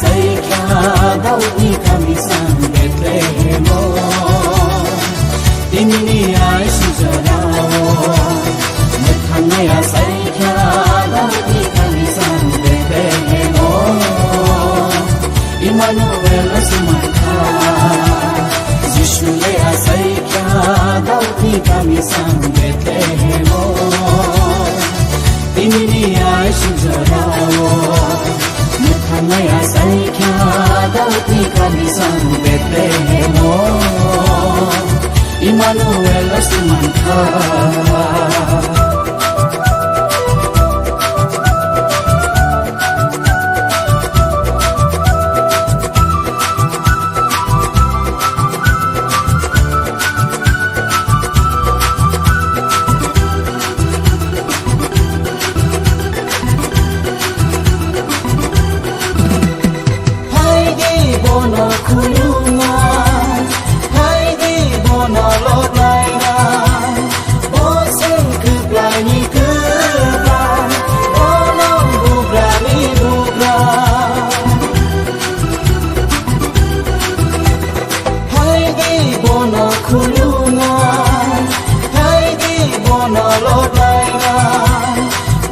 saikya daudi kamisan Bethlehemo Timini ai sujarawo Muthangaya saikya daudi kamisan Bethlehemo Emmanuel sumakha Jishulaya saikya daudi kamisan Bethlehemo Timini ai sujarawo Muthangaya saikya daudi kamisan Bethlehemo Emmanuel sumakha Bono kulunga, haidi bono lodlaina, bosen kublani kublan, bono bublani bublan. Haidi bono kulunga, haidi bono lodlaina,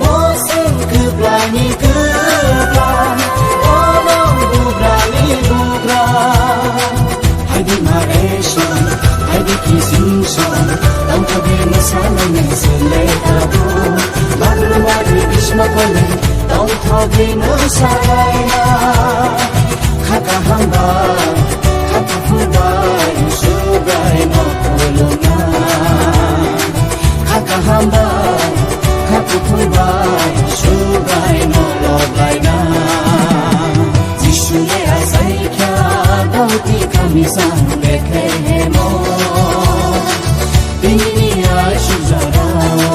bosen kublani kublan, bono bublani bublan. Haidi mareshan, haidi kisinsan, dam kabe masala nesle tabu. Maglu maglu bishma kole, dam kabe nasalaina. Khata hamba, khata fubai, sugai no koluna. Khata hamba, khata fubai, sugai no lodlaina. Jishule asaikya daudi kamisan Bethlehemo Timini ai sujarawo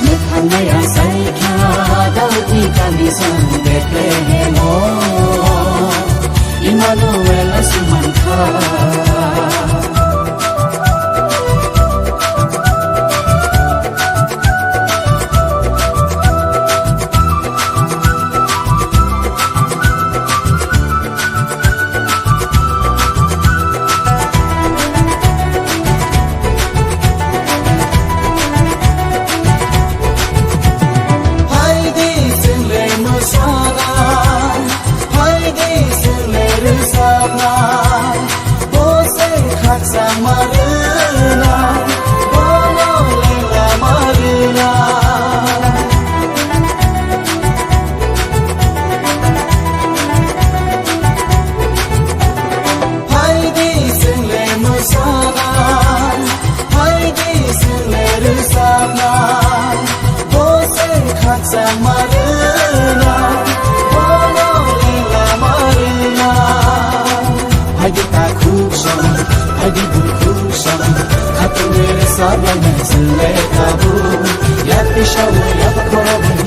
Muthangaya saikya daudi kamisan Bethlehemo Emmanuel sumakha Sabla nesle tabu, ya pishawu ya korobu.